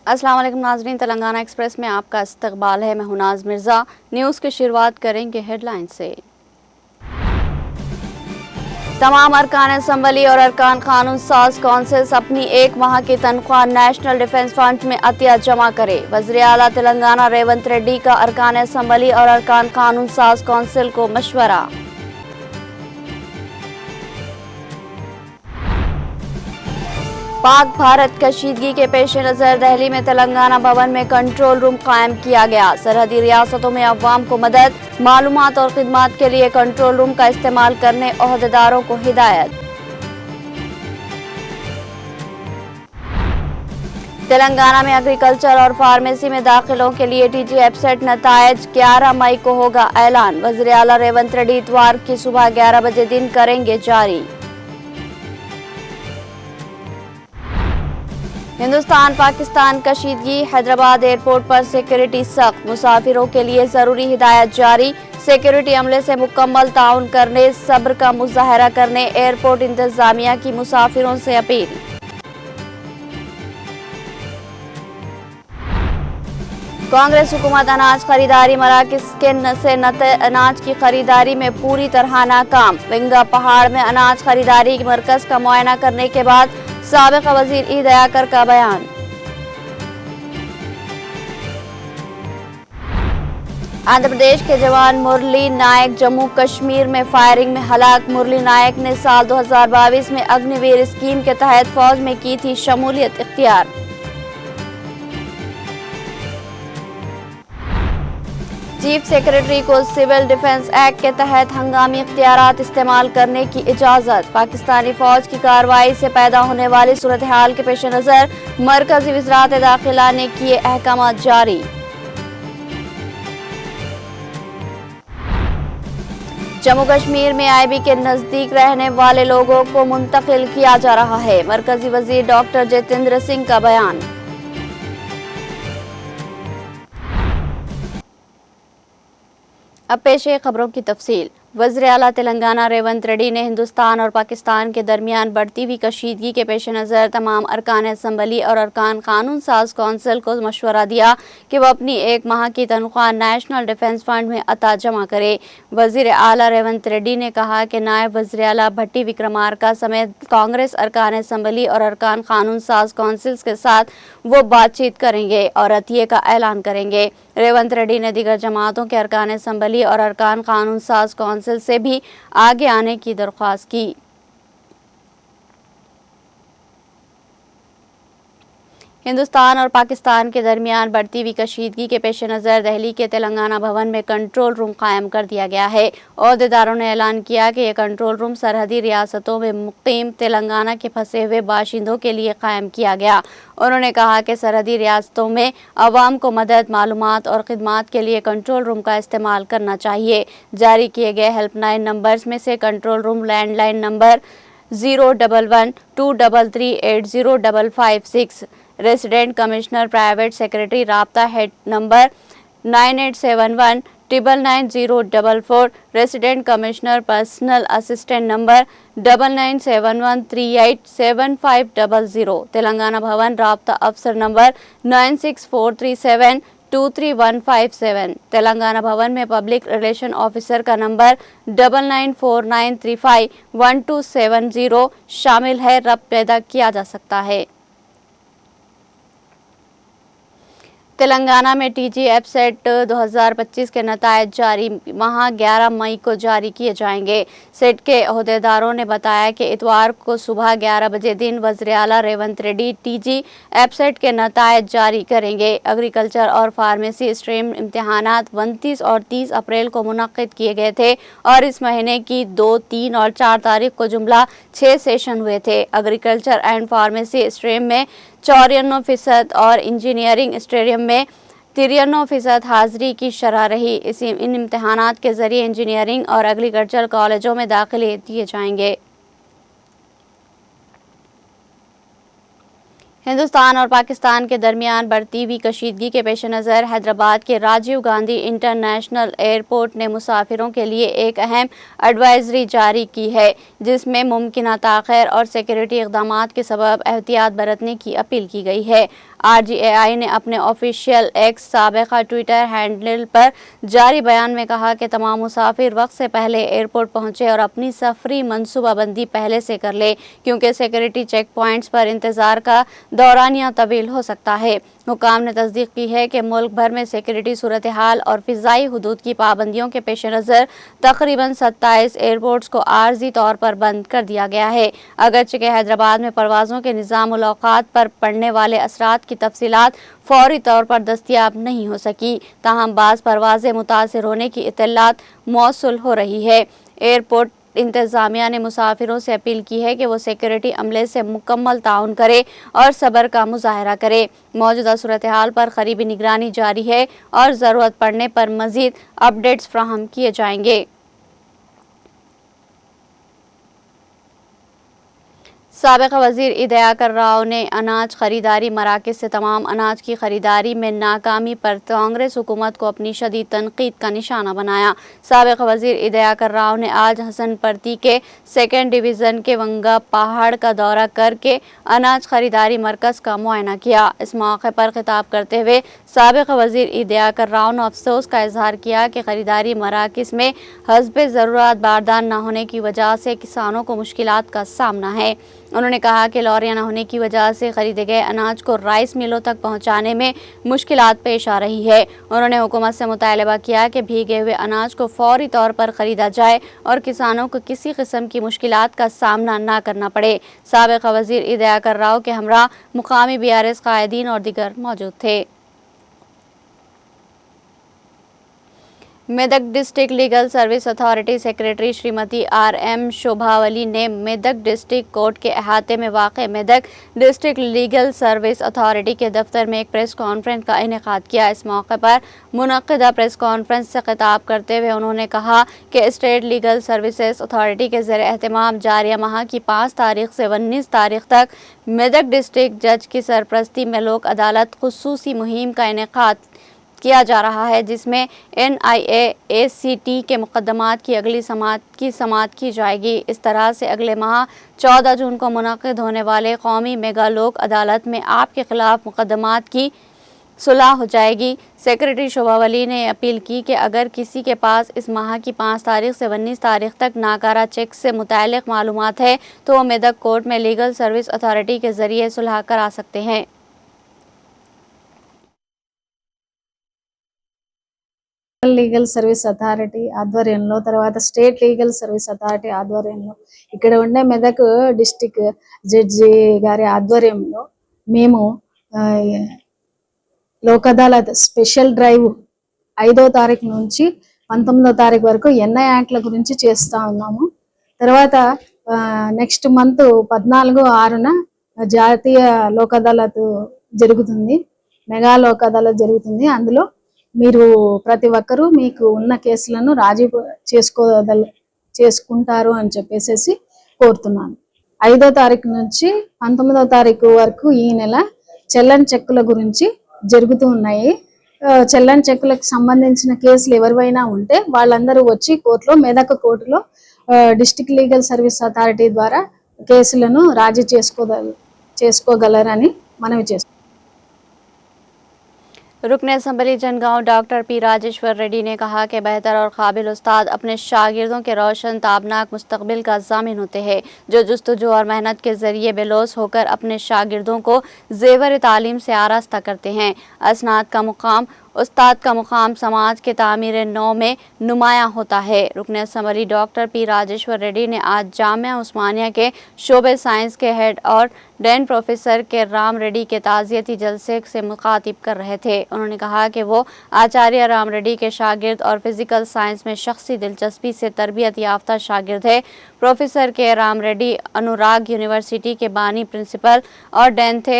السلام علیکم ناظرین، تلنگانہ ایکسپریس میں آپ کا استقبال ہے۔ میں ہوں ناز مرزا۔ نیوز کی شروعات کریں گے ہیڈ لائن سے۔ تمام ارکان اسمبلی اور ارکان قانون ساز کونسلز اپنی ایک ماہ کی تنخواہ نیشنل ڈیفنس فنڈ میں عطیہ جمع کرے۔ وزیر اعلیٰ تلنگانہ ریونت ریڈی کا ارکان اسمبلی اور ارکان قانون ساز کونسل کو مشورہ۔ پاک بھارت کشیدگی کے پیش نظر دہلی میں تلنگانہ بھون میں کنٹرول روم قائم کیا گیا۔ سرحدی ریاستوں میں عوام کو مدد، معلومات اور خدمات کے لیے کنٹرول روم کا استعمال کرنے عہدیداروں کو ہدایت۔ تلنگانہ میں ایگریکلچر اور فارمیسی میں داخلوں کے لیے ٹی جی ایپسیٹ نتائج 11 مئی کو ہوگا اعلان۔ وزیر اعلیٰ ریونت ریڈی اتوار کی صبح 11 بجے دن کریں گے جاری۔ ہندوستان پاکستان کشیدگی، حیدرآباد ایئرپورٹ پر سیکورٹی سخت، مسافروں کے لیے ضروری ہدایت جاری۔ سیکورٹی عملے سے مکمل تعاون کرنے، صبر کا مظاہرہ کرنے ایئرپورٹ انتظامیہ کی مسافروں سے اپیل۔ کانگریس حکومت اناج خریداری مراکز سے اناج کی خریداری میں پوری طرح ناکام۔ ونگا پہاڑ میں اناج خریداری مرکز کا معائنہ کرنے کے بعد سابق وزیر ای دیاکر کا بیان۔ آندھرا پردیش کے جوان مرلی نائک جموں کشمیر میں فائرنگ میں ہلاک۔ مرلی نائک نے سال 2022 میں اگنی ویر اسکیم کے تحت فوج میں کی تھی شمولیت اختیار۔ چیف سیکرٹری کو سول ڈیفنس ایکٹ کے تحت ہنگامی اختیارات استعمال کرنے کی اجازت۔ پاکستانی فوج کی کارروائی سے پیدا ہونے والی صورتحال کے پیش نظر مرکزی وزارت داخلہ نے کیے احکامات جاری۔ جموں کشمیر میں آئی بی کے نزدیک رہنے والے لوگوں کو منتقل کیا جا رہا ہے۔ مرکزی وزیر ڈاکٹر جتیندر سنگھ کا بیان۔ اب پیش ہے خبروں کی تفصیل۔ وزیر اعلیٰ تلنگانہ ریونت ریڈی نے ہندوستان اور پاکستان کے درمیان بڑھتی ہوئی کشیدگی کے پیش نظر تمام ارکان اسمبلی اور ارکان قانون ساز کونسل کو مشورہ دیا کہ وہ اپنی ایک ماہ کی تنخواہ نیشنل ڈیفنس فنڈ میں عطیہ جمع کرے۔ وزیر اعلیٰ ریونت ریڈی نے کہا کہ نائب وزیر اعلیٰ بھٹی وکرمارکا سمیت کانگریس ارکان اسمبلی اور ارکان قانون ساز کونسلز کے ساتھ وہ بات چیت کریں گے اور عطیے کا اعلان کریں گے۔ ریونت ریڈی نے دیگر جماعتوں کے ارکان اسمبلی اور ارکان قانون ساز کونسل سے بھی آگے آنے کی درخواست کی۔ ہندوستان اور پاکستان کے درمیان بڑھتی ہوئی کشیدگی کے پیش نظر دہلی کے تلنگانہ بھون میں کنٹرول روم قائم کر دیا گیا ہے۔ عہدیداروں نے اعلان کیا کہ یہ کنٹرول روم سرحدی ریاستوں میں مقیم تلنگانہ کے پھنسے ہوئے باشندوں کے لیے قائم کیا گیا۔ انہوں نے کہا کہ سرحدی ریاستوں میں عوام کو مدد، معلومات اور خدمات کے لیے کنٹرول روم کا استعمال کرنا چاہیے۔ جاری کیے گئے ہیلپ لائن نمبرز میں سے control room land line number 011-233-80556، resident commissioner private secretary رابطہ head number 9871999044، resident commissioner personal assistant number 9971387500، Telangana Bhavan رابطہ افسر نمبر 9643723157، تلنگانہ بھون میں پبلک ریلیشن آفیسر کا نمبر 9949351270 شامل ہے۔ ربط پیدا کیا جا سکتا ہے۔ تلنگانہ میں ٹی جی ایپسیٹ 2025 کے نتائج جاری ماہ 11 مئی کو جاری کیے جائیں گے۔ سیٹ کے عہدیداروں نے بتایا کہ اتوار کو صبح 11 بجے دن وزیر اعلیٰ ریونت ریڈی ٹی جی ایپسیٹ کے نتائج جاری کریں گے۔ ایگریکلچر اور فارمیسی اسٹریم امتحانات 29 اور 30 اپریل کو منعقد کیے گئے تھے اور اس مہینے کی 2، 3 اور 4 تاریخ کو جملہ 6 سیشن ہوئے تھے۔ ایگریکلچر اینڈ فارمیسی اسٹریم میں 94% اور انجینئرنگ اسٹریم میں 93% حاضری کی شرح رہی۔ ان امتحانات کے ذریعے انجینئرنگ اور ایگریکلچر کالجوں میں داخلے دیے جائیں گے۔ हिंदुस्तान और पाकिस्तान के दरमियान बढ़ती हुई कशीदगी के पेश नज़र हैदराबाद के राजीव गांधी इंटरनेशनल एयरपोर्ट ने मुसाफिरों के लिए एक अहम एडवाइजरी जारी की है, जिसमें मुमकिन ताख़ीर और सिक्योरिटी इक़दामात के सबब एहतियात बरतने की अपील की गई है। RGAI ने अपने ऑफिशियल एक्स साबिक़ा ट्विटर हैंडल पर जारी बयान में कहा कि तमाम मुसाफिर वक्त से पहले एयरपोर्ट पहुँचे और अपनी सफरी मनसूबाबंदी पहले से कर ले, क्योंकि सिक्योरिटी चेक पॉइंट्स पर इंतज़ार का दौरानिया तवील हो सकता है। हुकाम ने तस्दीक की है कि मुल्क भर में सिक्योरिटी सूरत हाल और फ़िज़ाई हुदूद की पाबंदियों के पेश नज़र तकरीबन 27 एयरपोर्ट्स को आर्जी तौर पर बंद कर दिया गया है। अगरचे कि हैदराबाद में परवाज़ों के निज़ाम औकात पर पड़ने वाले असरात की तफसीलात फौरी तौर पर दस्तियाब नहीं हो सकी, ताहम बाज़ परवाज़ें मुतासिर होने की इत्तलात मौसूल हो रही है। एयरपोर्ट इंतज़ामिया ने मुसाफिरों से अपील की है कि वो सिक्योरिटी अमले से मुकम्मल ताउन करे और सब्र का मुजाहरा करे। मौजूदा सूरत हाल पर करीबी निगरानी जारी है और ज़रूरत पड़ने पर मज़ीद अपडेट्स फ्राहम किए जाएंगे। साबिक़ वज़ीर इदयाकर राव ने अनाज खरीदारी मराकज़ से तमाम अनाज की खरीदारी में नाकामी पर कांग्रेस हुकूमत को अपनी शदीद तनकीद का निशाना बनाया। साबिक़ वज़ीर इदयाकर राव ने आज हसनपर्ती के 2nd डिवीज़न के वंगा पहाड़ का दौरा करके अनाज खरीदारी मरकज़ का मुआयना किया। इस मौके पर खिताब करते हुए साबिक़ वज़ीर इदयाकर राव ने अफसोस का इजहार किया कि खरीदारी मराकज़ में हस्बे ज़रूरत बारदान न होने की वजह से किसानों को मुश्किलात का सामना है। उन्होंने कहा कि लॉरियां न होने की वजह से खरीदे गए अनाज को राइस मिलों तक पहुंचाने में मुश्किलात पेश आ रही है। उन्होंने हुकूमत से मुतालबा किया कि भीगे हुए अनाज को फौरी तौर पर खरीदा जाए और किसानों को किसी किस्म की मुश्किलात का सामना न करना पड़े। साबिक़ वज़ीर इदयाकर राव के हमरा मुकामी BRS कायदीन और दीगर मौजूद थे। Medak district legal service authority secretary Shrimati RM शोभावली ने मेदक डिस्ट्रिक्ट कोर्ट के अहाते में वाक़ Medak district legal service authority के दफ्तर में एक प्रेस कॉन्फ्रेंस का इनेकाद किया। इस मौके पर मुनक़्क़िदा प्रेस कॉन्फ्रेंस से खिताब करते हुए उन्होंने कहा कि स्टेट लीगल सर्विसेज अथॉरिटी के ज़ेर एहतमाम जारिया माह की 5 तारीख से 19 तारीख तक मेदक डिस्ट्रिक्ट जज की सरपरस्ती में लोक अदालत खुसूसी मुहिम का इनेकाद किया जा रहा है, जिसमें NIA ACT के मुकदमात की अगली समाअत की जाएगी। इस तरह से अगले माह 14 जून को मुनक़्क़िद होने वाले कौमी मेगा लोक अदालत में आपके खिलाफ मुकदमात की सुलह हो जाएगी। सेक्रेटरी शोभावली ने अपील की कि अगर किसी के पास इस माह की 5 तारीख से 19 तारीख तक नाकारा चेक से मुताल्लिक़ मालूमात है तो वो मेदक कोर्ट में लीगल सर्विस अथॉरिटी के ज़रिए सुलह करा सकते हैं। లీగల్ సర్వీస్ అథారిటీ ఆధ్వర్యంలో తర్వాత స్టేట్ లీగల్ సర్వీస్ అథారిటీ ఆధ్వర్యంలో ఇక్కడ ఉండే మెదక్ డిస్ట్రిక్ట్ జడ్జి గారి ఆధ్వర్యంలో మేము లోక్ అదాలత్ స్పెషల్ డ్రైవ్ 5వ తారీఖు నుంచి 19వ తారీఖు వరకు NI యాక్ట్ల గురించి చేస్తా ఉన్నాము। తర్వాత నెక్స్ట్ మంత్ 14/6న జాతీయ లోక్ అదాలత్ జరుగుతుంది, మెగా లోక్ అదాలత్ జరుగుతుంది। అందులో మీరు ప్రతి ఒక్కరూ మీకు ఉన్న కేసులను రాజీ చేసుకుంటారు అని చెప్పేసి కోరుతున్నాను। 5వ తారీఖు నుంచి 19వ తారీఖు వరకు ఈ నెల చెల్లన్ చెక్కుల గురించి జరుగుతూ ఉన్నాయి। చెల్లన్ చెక్కులకు సంబంధించిన కేసులు ఎవరివైనా ఉంటే వాళ్ళందరూ వచ్చి కోర్టులో మెదక్ కోర్టులో డిస్ట్రిక్ట్ లీగల్ సర్వీస్ అథారిటీ ద్వారా కేసులను రాజీ చేసుకోగలరని మనవి చేస్తున్నాను। रुकन assembly Jangaon doctor P Rajeshwar Reddy ने कहा कि बेहतर और काबिल उस्ताद अपने शागिर्दों के रोशन ताबनाक मुस्तकबिल का ज़ामिन होते हैं, जो जुस्तजू और मेहनत के ज़रिए बेलोस होकर अपने शागिर्दों को ज़ेवर तालीम से आरास्ता करते हैं। असनाद का मुकाम उस्ताद का मुकाम समाज के तामीर नौ में नुमायां होता है। रुकन assembly doctor P Rajeshwar Reddy ने आज जामिया उस्मानिया के शोबे साइंस के हेड और डेन प्रोफेसर के राम रेड्डी के ताज़ियती जलसे से मुखातिब कर रहे थे। उन्होंने कहा कि वो आचार्य राम रेड्डी के शागिर्द और फिज़िकल साइंस में शख्सी दिलचस्पी से तरबियत याफ्ता शागिर्द है। प्रोफेसर के राम रेड्डी अनुराग यूनिवर्सिटी के बानी प्रिंसिपल और डेन थे।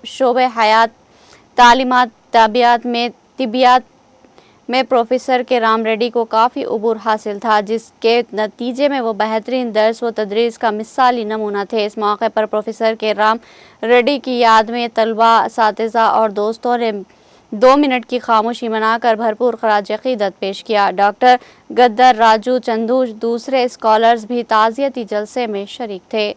शोबे हयात तालीमात ताबियात में तिबियात में प्रोफेसर के राम रेड्डी को काफ़ी उबूर हासिल था, जिसके नतीजे में वो बेहतरीन दर्स व तदरीस का मिसाली नमूना थे। इस मौके पर प्रोफेसर के राम रेड्डी की याद में तलबा, असातिज़ा और दोस्तों ने 2 मिनट की खामोशी मनाकर भरपूर खराज अक़ीदत पेश किया। डॉक्टर गद्दर राजू चंदू दूसरे स्कॉलर्स भी ताज़ियती जलसे में शरीक थे।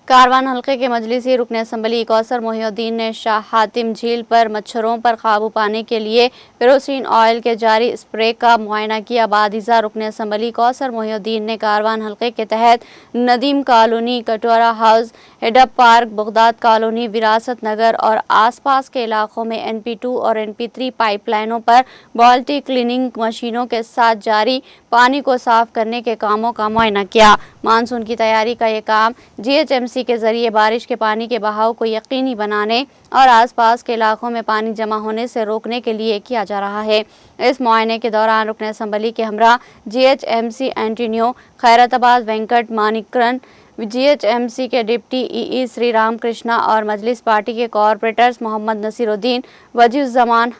कारवान हल्के के मजलिसी रुकन असम्बली कौसर मोहिउद्दीन ने शाह हातिम झील पर मच्छरों पर काबू पाने के लिए केरोसिन ऑयल के जारी स्प्रे का मुआयना किया। बादिजा रुकन असम्बली कौसर मोहिउद्दीन ने कारवान हल्के के तहत नदीम कॉलोनी, कटोरा house, head-up park, Baghdad colony, विरासत नगर और आसपास के इलाकों में NP2 और NP3 पाइपलाइनों पर बॉल्टी क्लीनिंग मशीनों के साथ जारी पानी को साफ करने के कामों का मुआयना किया। मानसून की तैयारी का ये काम GHMC के जरिए बारिश के पानी के बहाव को यकीनी बनाने और आसपास के इलाकों में पानी जमा होने से रोकने के लिए किया जा रहा है। इस मुआयने के दौरान रुकन असम्बली के हमरा GHMC Antonio Khairatabad Venkat Manikaran, GHMC के डिप्टी EE श्री राम कृष्णा और मजलिस पार्टी के कॉरपोरेटर्स मोहम्मद नसीरुद्दीन, वजीउज़्ज़मान,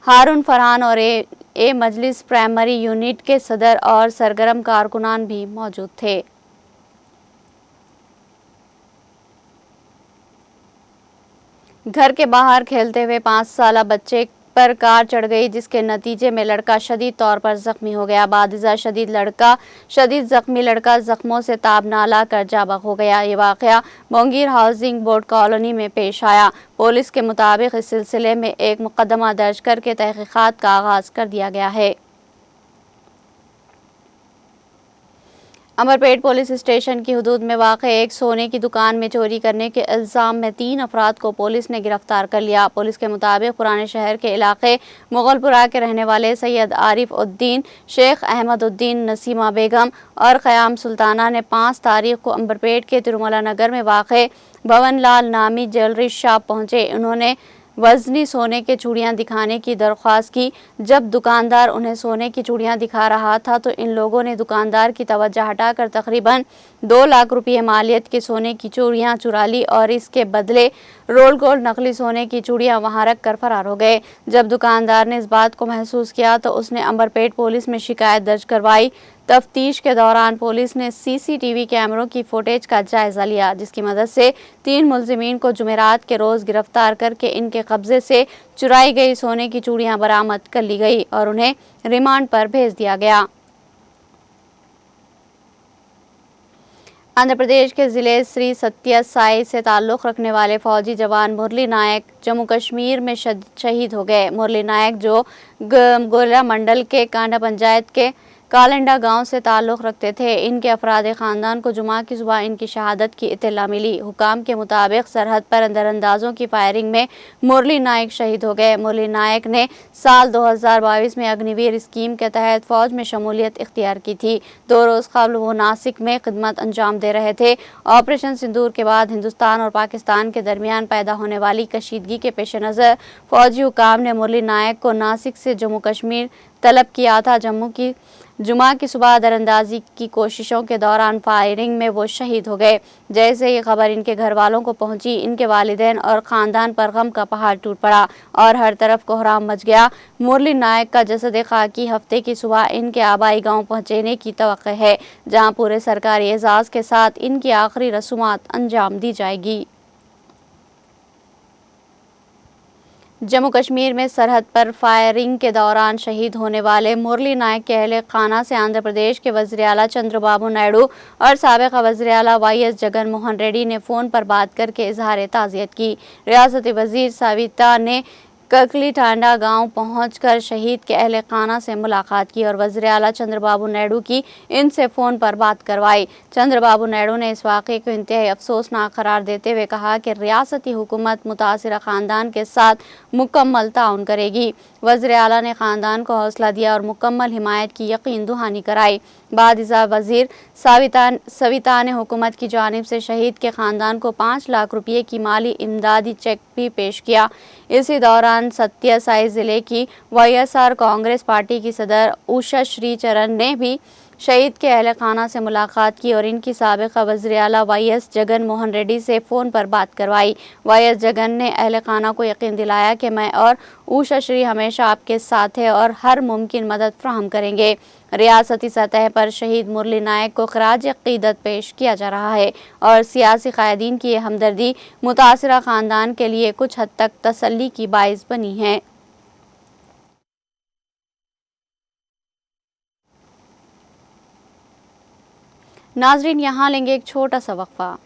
हारून फरहान और ए मजलिस प्राइमरी यूनिट के सदर और सरगर्म कारकुनान भी मौजूद थे। घर के बाहर खेलते हुए 5 साला बच्चे पर कार चढ़ गई, जिसके नतीजे में लड़का शदीद तौर पर जख्मी हो गया। बादिजा शदीद जख्मी लड़का जख्मों से ताब ना लाकर जाबक हो गया। ये वाक़या बोंगीर हाउसिंग बोर्ड कॉलोनी में पेश आया। पुलिस के मुताबिक इस सिलसिले में एक मुकदमा दर्ज करके तहकीकात का आगाज़ कर दिया गया है। अमरपेट पुलिस स्टेशन की हदूद में वाक़ एक सोने की दुकान में चोरी करने के इल्ज़ाम में 3 अफराद को पुलिस ने गिरफ्तार कर लिया। पुलिस के मुताबिक पुराने शहर के इलाके मुगलपुरा के रहने वाले सैयद आरिफ उद्दीन, शेख अहमद उद्दीन, नसीमा बेगम और क़याम सुल्ताना ने 5 तारीख को अमरपेट के तिरुमला नगर में वाक़ भवन लाल नामी ज्वेलरी शॉप पहुँचे। उन्होंने वज़नी सोने के चूड़ियाँ दिखाने की दरख्वास्त की। जब दुकानदार उन्हें सोने की चूड़ियाँ दिखा रहा था तो इन लोगों ने दुकानदार की तवज्जो हटाकर तकरीबन 2 लाख रुपये मालियत की सोने की चूड़ियाँ चुरा ली और इसके बदले रोल गोल्ड नकली सोने की चूड़ियाँ वहाँ रख कर फरार हो गए। जब दुकानदार ने इस बात को महसूस किया तो उसने अमरपेट पुलिस में शिकायत दर्ज करवाई। तफ्तीश के दौरान पुलिस ने CCTV कैमरों की फुटेज का जायजा लिया, जिसकी मदद से 3 मुलजिमीन को जुमेरात के रोज़ गिरफ्तार करके इनके कब्जे से चुराई गई सोने की चूड़ियां बरामद कर ली गई और उन्हें रिमांड पर भेज दिया गया। आंध्र प्रदेश के ज़िले श्री सत्य साई से ताल्लुक़ रखने वाले फौजी जवान मुरली नायक जम्मू कश्मीर में शहीद हो गए। मुरली नायक जो गोला मंडल के कांडा पंचायत के कालंडा गांव से ताल्लुक़ रखते थे, इनके अफराद ख़ानदान को जुमा की सुबह इनकी शहादत की इत्तला मिली। हुकाम के मुताबिक सरहद पर अंदरंदाजों की फायरिंग में मुरली नायक शहीद हो गए। मुरली नायक ने साल 2022 में अग्निवीर स्कीम के तहत फ़ौज में शमूलियत इख्तियार की थी। 2 रोज़ कबल वो नासिक में खिदमत अंजाम दे रहे थे। ऑपरेशन सिंदूर के बाद हिंदुस्तान और पाकिस्तान के दरमियान पैदा होने वाली कशीदगी के पेश नज़र फ़ौजी हुकाम ने मुरली नायक को नासिक से जम्मू कश्मीर तलब किया था। जुमा की सुबह दरअंदाजी की कोशिशों के दौरान फायरिंग में वो शहीद हो गए। जैसे ये खबर इनके घर वालों को पहुंची, इनके वालिदैन और ख़ानदान पर गम का पहाड़ टूट पड़ा और हर तरफ कोहराम मच गया। मुरली नायक का जसद खाकी हफ्ते की सुबह इनके आबाई गांव पहुंचने की तवक्को है, जहां पूरे सरकारी एजाज़ के साथ इनकी आखिरी रसूमात अंजाम दी जाएगी। जम्मू कश्मीर में सरहद पर फायरिंग के दौरान शहीद होने वाले मुरली नायक के अहले खाना से आंध्र प्रदेश के वज़ीर आला चंद्रबाबू नायडू और साबिक़ वज़ीर आला YS जगन मोहन रेड्डी ने फ़ोन पर बात करके इजहार ताज़ियत की। रियासती वज़ीर सविता ने ककली टांडा गांव पहुंचकर शहीद के अहले खाना से मुलाकात की और वज़ीर आला चंद्रबाबू नायडू की इनसे फ़ोन पर बात करवाई। चंद्रबाबू नायडू ने इस वाक़े को इंतहाई अफसोसनाक करार देते हुए कहा कि रियासती हुकूमत मुतासिरा ख़ानदान के साथ मुकम्मल ताउन करेगी। वज़ीर आला ने ख़ानदान को हौसला दिया और मुकम्मल हिमायत की यकीन दहानी कराई। बादिजा वज़ीर सविता ने हुकूमत की जानिब से शहीद के ख़ानदान को 5 लाख रुपये की माली इमदादी चेक भी पेश किया। इसी दौरान सत्य साई ज़िले की YSR कांग्रेस पार्टी की सदर उषा श्री चरण ने भी शहीद के अहल खाना से मुलाकात की और इनकी साबिक़ा वज़ीर आला वाईएस जगन मोहन रेड्डी से फ़ोन पर बात करवाई। वाईएस जगन ने अहल खाना को यकीन दिलाया कि मैं और ऊषा श्री हमेशा आपके साथ है और हर मुमकिन मदद फराहम करेंगे। रियासती सतह पर शहीद मुरली नायक को खराज अक़ीदत पेश किया जा रहा है और सियासी क़ायदीन की ये हमदर्दी मुतासिरा ख़ानदान के लिए कुछ हद तक तसल्ली की बाइस बनी है। नाज़रीन, यहाँ लेंगे एक छोटा सा वक्फा।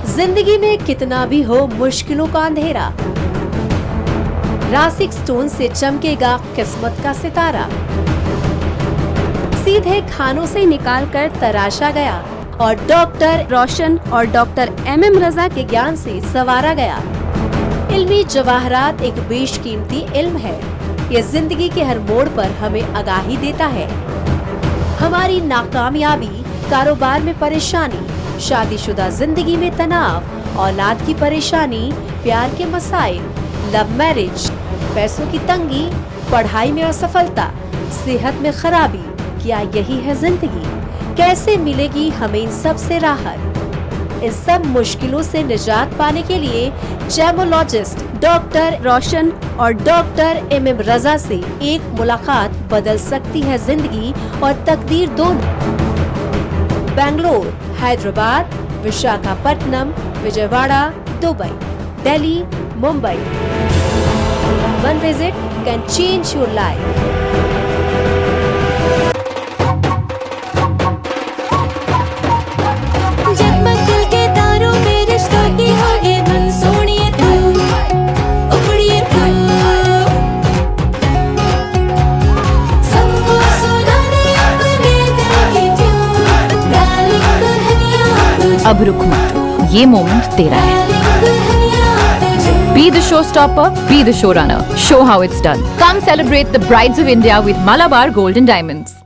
जिंदगी में कितना भी हो मुश्किलों का अंधेरा, रासिक स्टोन से चमकेगा किस्मत का सितारा। सीधे खानों से निकाल कर तराशा गया और डॉक्टर रोशन और डॉक्टर एमएम रजा के ज्ञान से संवारा गया। इल्मी जवाहरात एक बेशकीमती इल्म है। ये जिंदगी के हर मोड़ पर हमें आगाही देता है। हमारी नाकामयाबी, कारोबार में परेशानी, शादीशुदा जिंदगी में तनाव, औलाद की परेशानी, प्यार के मसाइल, लव मैरिज, पैसों की तंगी, पढ़ाई में असफलता, सेहत में खराबी, क्या यही है जिंदगी? कैसे मिलेगी हमें इन सब से राहत? इन सब मुश्किलों से निजात पाने के लिए जेमोलॉजिस्ट डॉक्टर रोशन और डॉक्टर एमएम रजा से एक मुलाकात बदल सकती है जिंदगी और तकदीर दोनों। Bangalore, Hyderabad, Visakhapatnam, Vijayawada, Dubai, Delhi, Mumbai. One visit can change your life. जगमग दिल के तारों में रिश्तों की होगी धुन, सोनिए तू, उखड़िए तू, सबको सुनाने अपने दिल की ट्यून, डार्लिंग दुल्हनिया तुझे, अब रुक मत, ये मोमेंट तेरा है। डार्लिंग दुल्हनिया तुझे। Be the showstopper, be the showrunner. Show how it's done. Come celebrate the Brides of India with Malabar Gold and Diamonds.